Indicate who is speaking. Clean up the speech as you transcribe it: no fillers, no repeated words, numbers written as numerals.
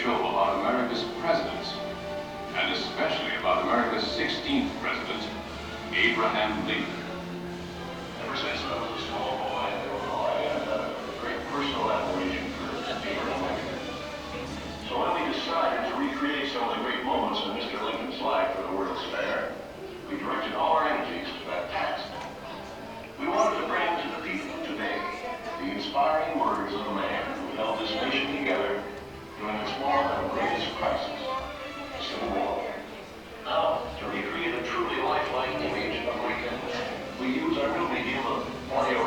Speaker 1: show about America's presidents, and especially about America's 16th president, Abraham Lincoln.
Speaker 2: Ever since I was a small boy in Illinois, I had a great personal admiration for Abraham Lincoln. So when we decided to recreate some of the great moments in Mr. Lincoln's life for the World's Fair, we directed all our energies to that task. We wanted to bring to the people today the inspiring words of a man who held this nation together during its one of the greatest crisis, the Civil War. Now, to recreate a truly lifelike image of Lincoln, we use our new medium of audio